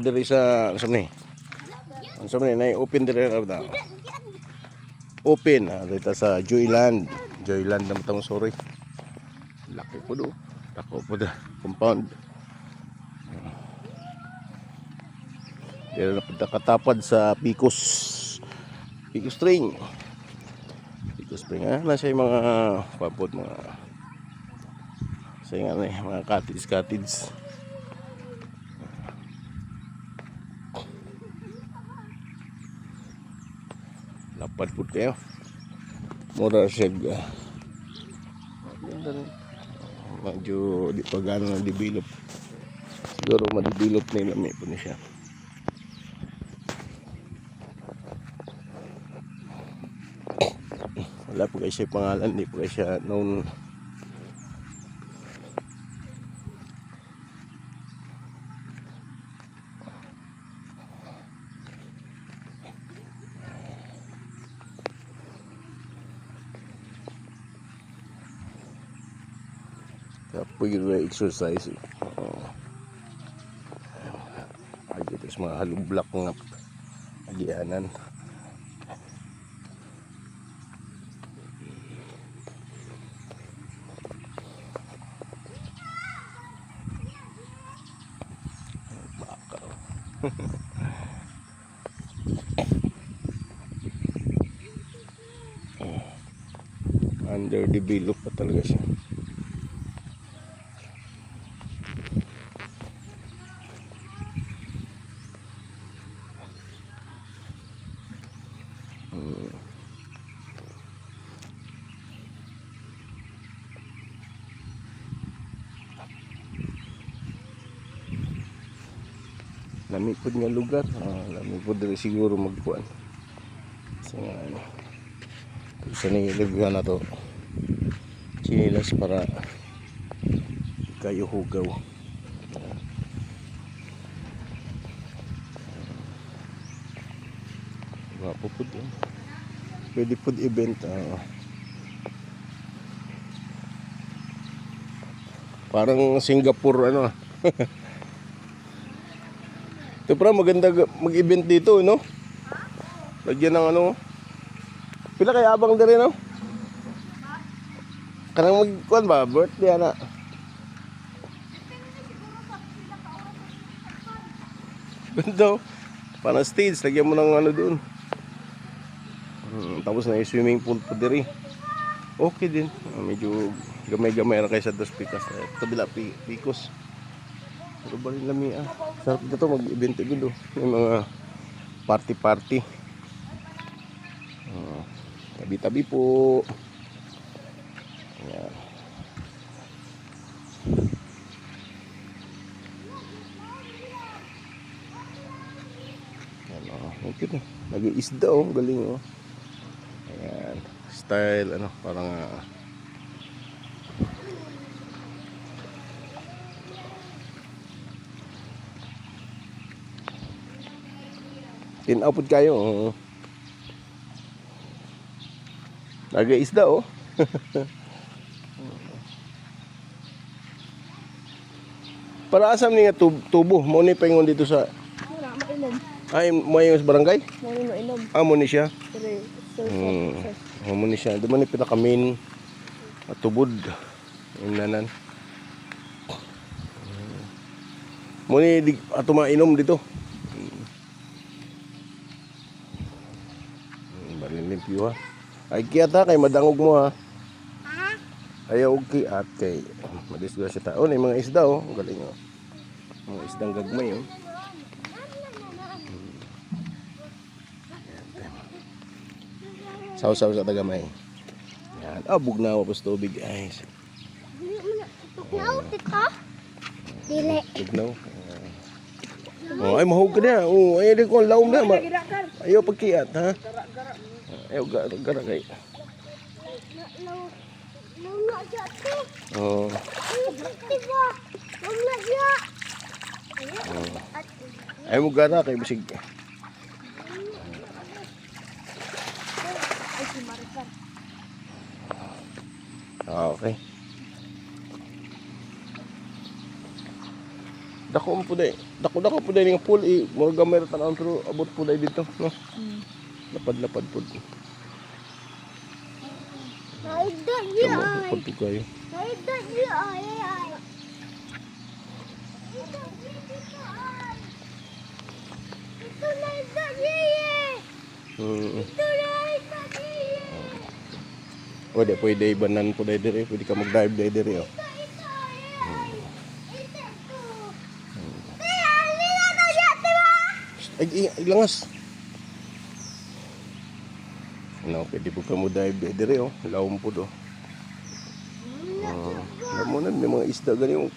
Diri sa ni. Sa ni na open diri ra ta. Open dito sa Joyland. Joyland na matang sorry. Laki po do. Dako po da compound. Diri na katapad sa Picos. Picos Spring. Picos Spring nasa yung mga papod mga sa mga cottage. Lapad po kayo. Mura siya. Medyo di pa gano'n na-develop. Siguro ma-develop na yung lamay po na siya. Wala po kayo siya pangalan. Di po kayo siya known. Pwede na exercise. Ay, ito sa mga halublak nga agianan. Baka. Underdeveloped pa talaga siya. Lami po nga lugar. Lami po dili siguro magkuhan. Kasi nga ano. Isa nilagyan na to. Chinilas para kayo hugaw. Wapo po din. Pwede po event. Parang Singapore ano. Ito pra maganda mag-event dito, no? Lagyan ng ano. Pila kay abang diri, no? Kanang magkuan ba birthday ana. Ganda. Para stage, lagyan mo ng ano doon. Tapos na yung swimming pool po diri. Okay din. Medyo gamay-gamay ra kaysa dos pikas. Kabila Picos. Pero ba rin lami sarap dito mag-event gulo. Yung mga party. Tabi-tabi po. Ayan. Okay na. Nag-iisda galing Ayan. Style parang tinapod kayo. Nag-iisda Para asam ni nga tubo mo ni paingon dito sa ay mo yung barangay? Mo ni siya. Mo ni siya. Di man ni pinakamin tubod yung nanan. Mo ni ato mainom dito. Limpyo ay kiyata kay madangog mo ayaw kiyat kay madisgrasya tao na mga isda galing mga isdang gagmay saw sa tagamay yan bugnaw pa sa tubig ay bugnaw tita dili bugnaw ay mahug ka na ay di ko laom na ayaw pagkiyat ayaw gara kay ayaw mo gara kay bisig okay dako mo po dako po dahil nga pool. Mga gamay na tanawin pero abot po dahil dito. No? Lapad-lapad po. Naidot niya ay. Lapad po kayo. Naidot niya ay. Ito naidot niya. Ito naidot niya. Pwede, pwede ibanan po dahil diri. Pwede ka mag-dive dahil diri. Oh. Ito ay. Ito ko. Kaya, nila na niya, diba? Ay, langas. Ano, pwede po ka mo-dive dahil diri. Oh. Laom po do. Alam mo na, may mga isda ganyan.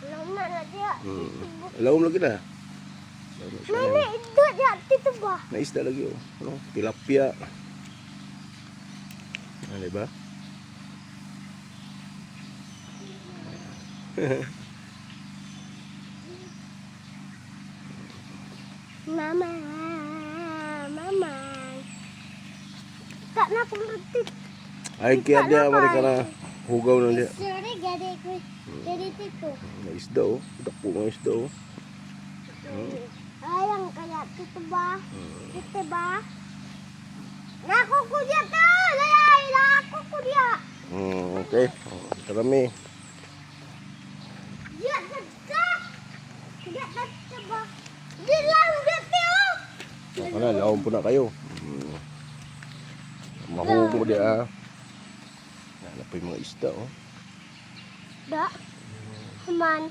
Alam na na niya. Laom lagi na. Nene, ito niya, dito ba? Na isda lagi. Oh. Ano, tilapia. Ano ba? Mama. Mama. Tak nak berhenti. Ay, kaya dia, marika na hugaw na dia. Sorry, gede ko. Gede tito. May isda oh. Dakpo mga isda oh. Ayang kaya tito ba? Tito ba? Naku ko dia to. Layay, naku ko dia. Okay. Karami. Dia dekat. Dia dekat ba? Bilang dekat. Saka na, laom po na kayo. Mahugog mo dia. Yan po yung mga isda oh. Da. Teman.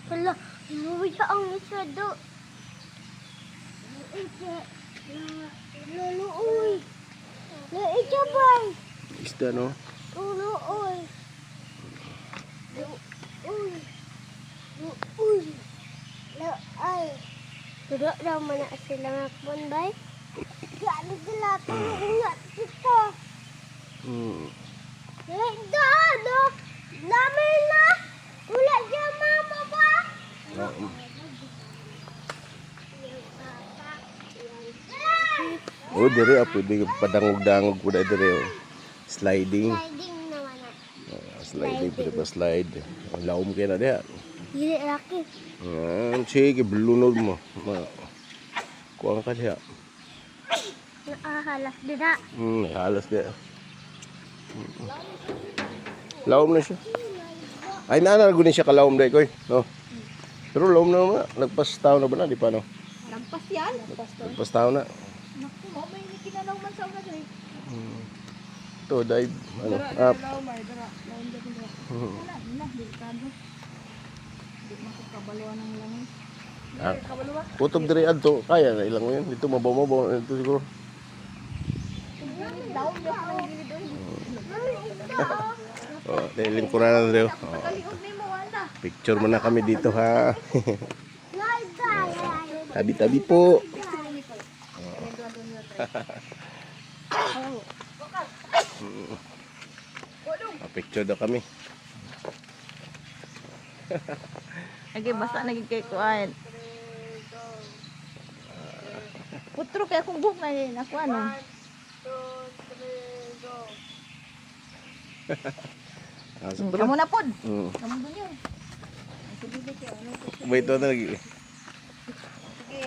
Hala, luwi ka ang isa do. Luluoy. Laika bay. Isda no. Luluoy. Luluoy. Luluoy. Laay. Tidak daw mana sila ngakbon bay. Gano sila tulungan kita. Laika do. Namin na. Wala siya mama ba? Oh, diri pwede padangog-dangog po na diri oh. Sliding. Sliding naman na. Sliding pwede pa slide. Ang laom kayo na dia. Dili laki. Sige, blunod mo. Kuha ka diya. Nakahalas dida. Halos dia. Laom na siya. Ay, naanagunin siya kalawom dahil ko eh. No? Pero laom na naman. Nagpastaw na ba na? Di pa no? Lampas yan. Nagpastaw na. Naku, may kinalaw man sa unas eh. Ito, dive. Ano? Up. Dara, wala, delikado. Hindi makakabaliwan ng langis. Ah. Kabaluwa. Putob diri adto. Kaya na ilang mo yun. Dito mabaw. Ito siguro. Daon niya pa ng gilid doon. Oh, dahil ko na na rin. Oh. Kaliog na mo, wala. Picture mo na kami dito ha. Laika. Tabi-tabi po. Picture daw kami. Lagi basta naging kay kuan. Putro kaya kung buhok na yun. Ako ano? Kamu na pod. Kamu dun yun. Wait, ito na lagi. Sige.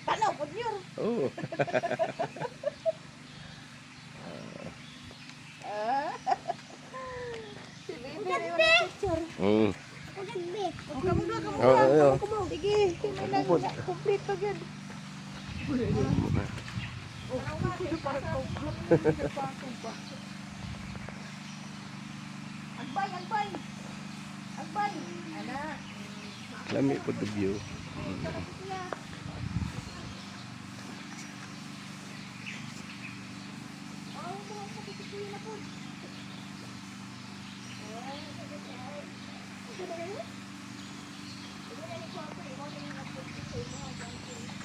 Tanaw pod yun. Oh. Si baby na yung picture. Kagbi. Kamu na, kamu Oh, na. ayo. Sige. Kailangan na. Complete pa yun. Agbay, agbay. Agbay. Anak. Lami po the view.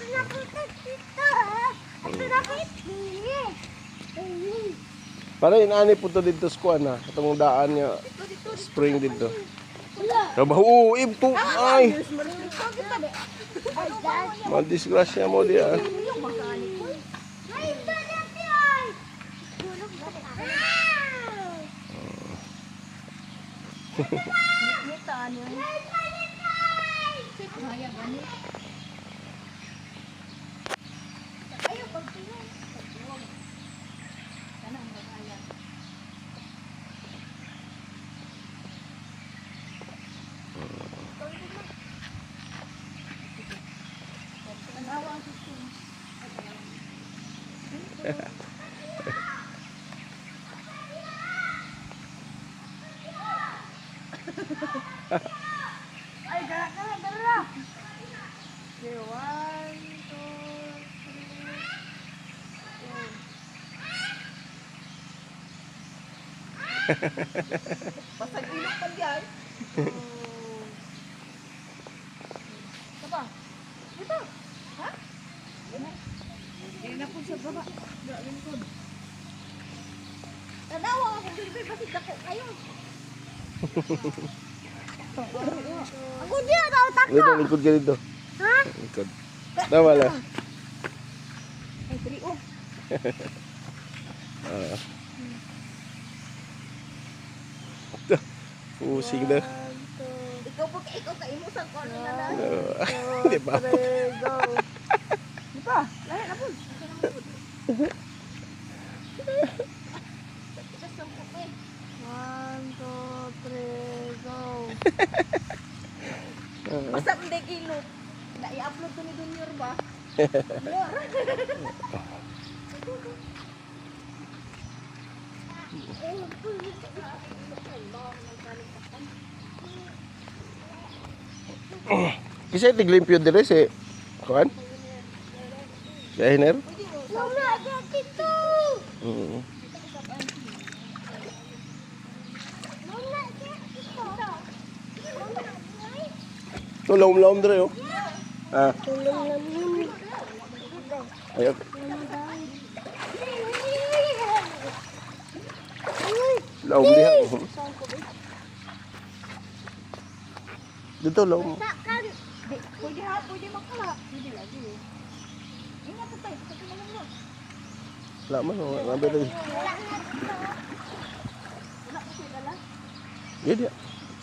Nakutat dito. Ito nakit. Para inaani po to dito sa kuan ha. Itong daan niya. Spring dito. Trabaho. Ito. Ay. Madisgrasya mo diya. Ngitan yun. Sip, hayag ani. Ayo, pagtuloy. Pagtuloy. Sana ang hayag. Tanawa ang susun. Ay, gara. Okay, 1, 2, 3. Basag ilok pa diyan. Apa? Dito. Ha? Hindi na po sa baba. Gawin ko. Tanawa ako, Bibi, basig ako kayo. Ako dia tahu tak. Dito, lingkod ka dito. Ha? Lingkod. Tama lang. Ay, dali oh. Pusing na. Ikaw po, ikaw kaimusan ko ano na lang. Hindi pa ako. Di ba? Lahat na po. Tigas ng puti. 1, 2, 3, go. Basta hindi kilot. I-upload ko ni Junior ba? Junior. Kasi tiglimpyo dire si kuan. Si Ahiner. Mama ada situ. Mm. Mama ada situ. Tulong-tulong dire oh. Ah, ayo. Laom diha. Dito laom. Takkan. Pwede ha, pwede makala. Pwede lagi eh. Ingat ka tayo, pati mo lang yun. Wala man, wala ba tayo. Wala ko siya dala. Gidi.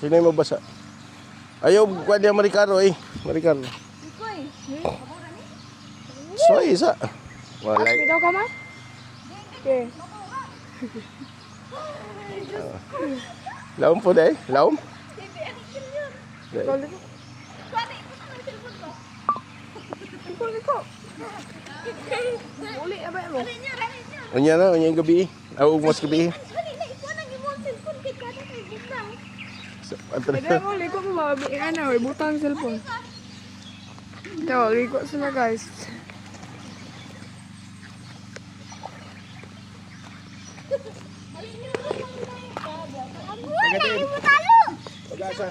Sino yung mabasa? Ayaw, kuha niya Maricaro eh. Maricaro. Iko eh. Kabang na ni? Soy, isa. Wala. Daw ka man? Okay. Laom po na eh. Laom? Hindi, ano yun? Dahil. Kuwari, ito na yung cellphone ko. Liko. Uli apa mo? Ano niya? Unya na, unya yung gabi. Aw, mas gabi. Ano na, ito na yung cellphone kay kada kay butang. Pwede mo liko mo mabiingan na, butang cellphone. Ito, liko sila guys. Tagatin. Talo! Pag-asa.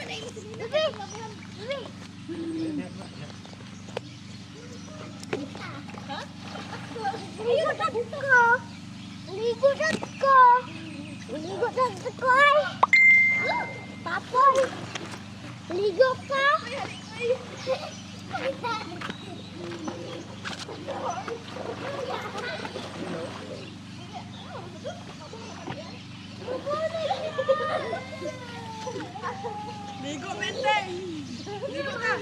Ligo ko. Ligo ko. Ligo ko ay. Papoy. Ligo ka. Ligo menteng. Ligo ka.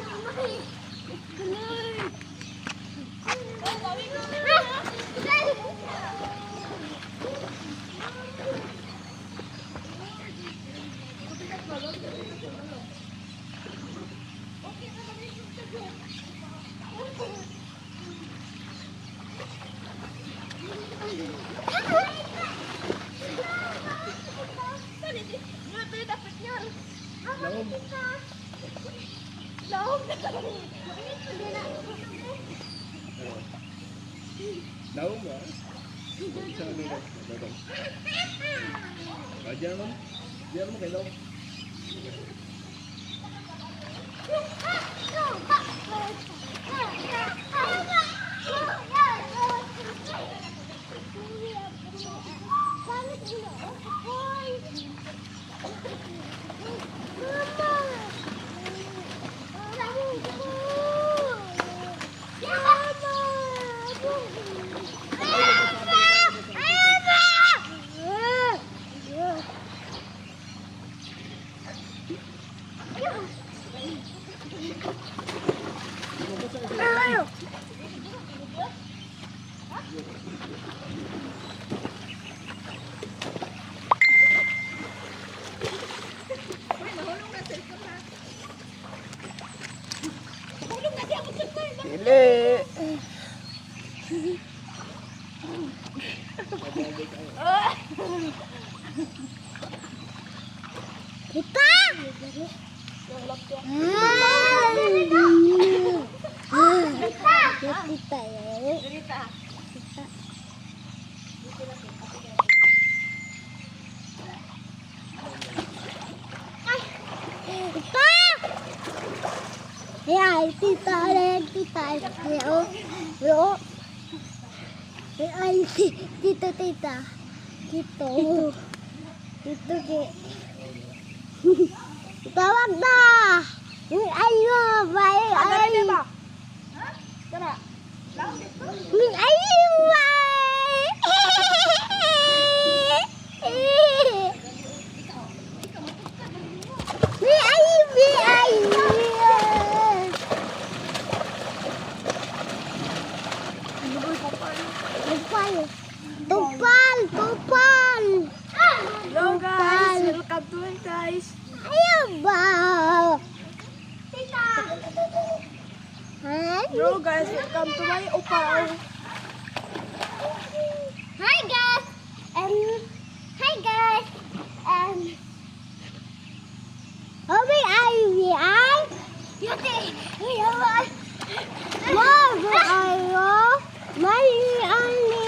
Laom ba? Diyan mo. Diyan mo kay Laom. Ayaw. Pili. Kita. Kita ya. Cerita. Kita. Ya, kita ada kita. Yo. Yo. Ay, tito, tita. Tito. Tito, ke. Tawag na. Ayo, baik. Ano Ay. ba? Ha? Tara. Ayo, Tupal, tupal. Hello guys, welcome to it guys. Ayo ba? Hi. Hello guys, welcome to my opal. Hi guys. Hi guys. Obi ay. Yote. Yawan. Wow, ayo. Mali ani.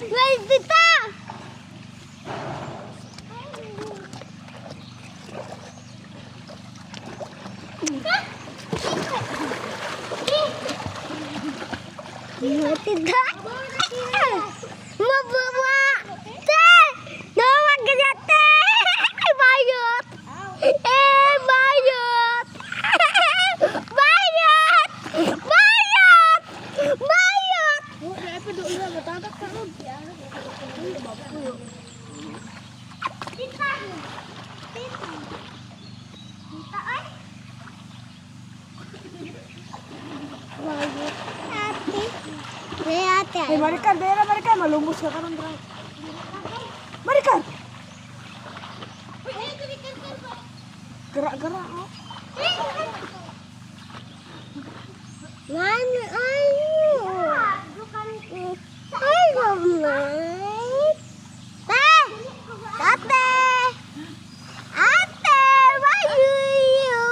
Guys, kita. Tidak. Mabawa. Teh. Nawag ka teh. Bayot. Bayot. Bayot. Bayot. Bayot. Wala pa doon na matagak ka ron. Tita. Tita. Tita ay. Bayot. Ate. Ate. Hey, Marikan, dera Marikan, malumos ka karon dra. Marikan. Gerak-gerak oh. Mami, ayo. Ay, mamay. Ate. Ate, bayu,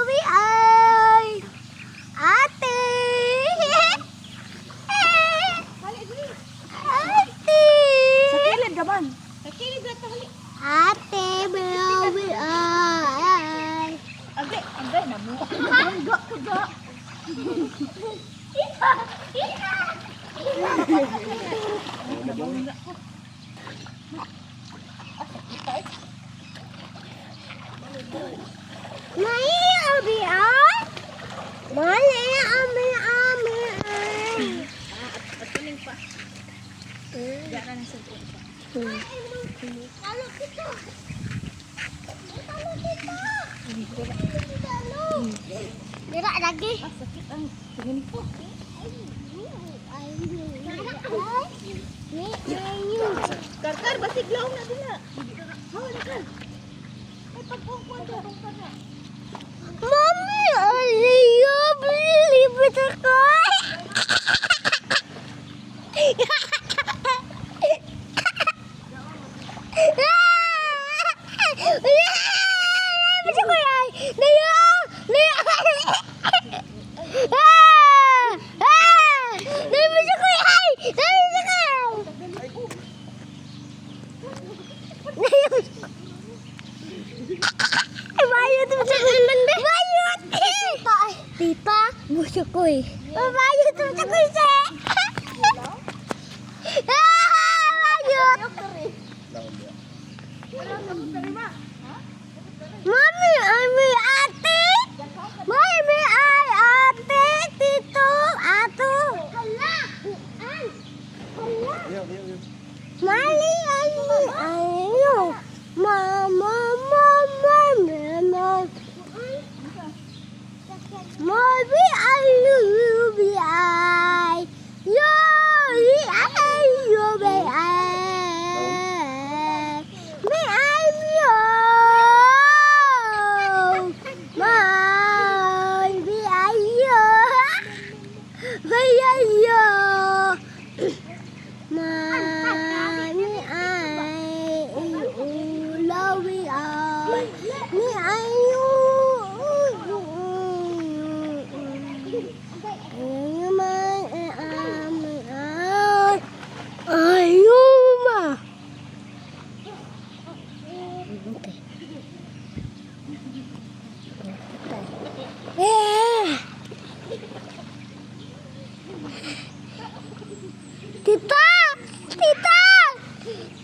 ubi ay. Ate. Ate. Sa kilid gaban. Ate, bayu, ay. Agay na mo. Agak ko ga. Ita, ita. Mai abi ay. Mali ami ay. Atuling pa. Diyan na sa pa. Kalau kita. Kalau kita. Gerak lagi. Sakit ang tingin ko. Ni ayu. Karkar basig law na din na. Hawala ka. Ay pagpungkon ka. Mami, ayo beli betul kau. Tita, busuk kuy. Bayu tu busuk kuy se. Mami, ami ate. Mami, ay ate, tito, ato. Hala, ay. Hala. Mali, ay, ayo. My B-I-U-B-I. Yo, B-I-U-B-I. Me, I'm yo. My B-I-U. B-I-U. My B-I-U. Love B-I. Me, Ayuma. Okay. Tita! Tita!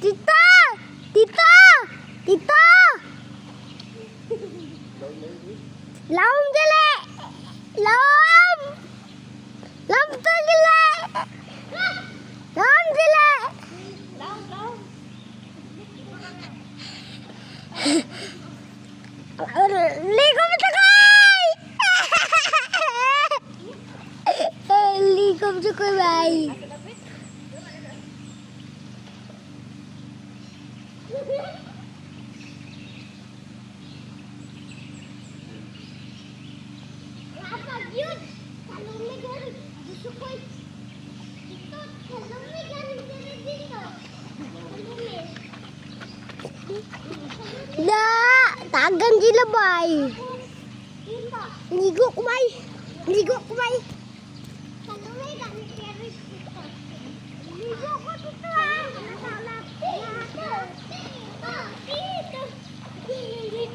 Tita! Tita! Tita! Laom jale! Laom! Laom to jale! Laom jale! Ligo mo takay! Ligo mo takay! Lapag yun! Kalumi galing! Gusto ko ito! Kalumi galing dito! Kalumi! Da! Tagan sila bay! Ligo kumay! Ligo kumay! Kalumi galing dito! Ligo ko dito ah! Nasalap! Dito! Dito! Dito!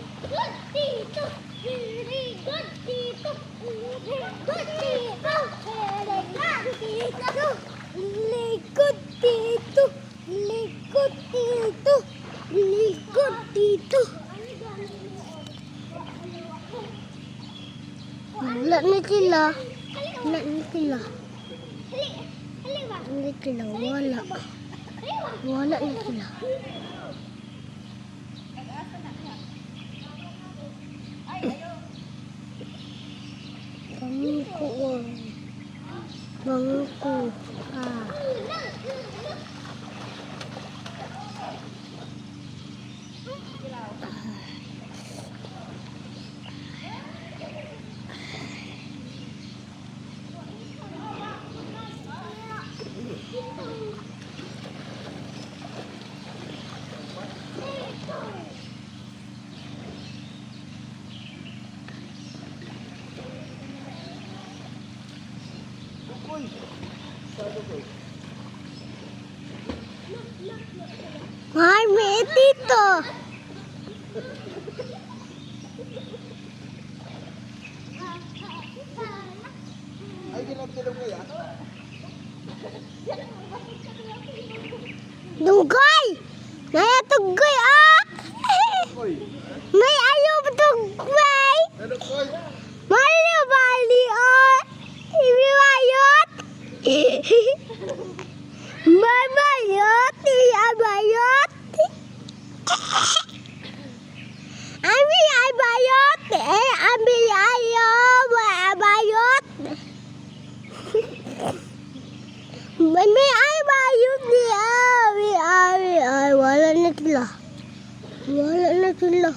Dito! Likod dito! Likod dito! Likod dito! Likod dito! Likod dito! Wala na sila. Wala na sila. Wala sila. Wala. Wala na sila. Bangko. Bangko. Ah. Ay, may dito. Ay, ginagtilog kaya? Dugay! Naya tugay ah! Oy! May ayaw tugay! Ano koy? Mali bali ah! Ibibayot! Mabayot! Iyabayot! Ami abayot! Ami ayaw! Abayot! May abayot di Wala na sila. Wala na sila.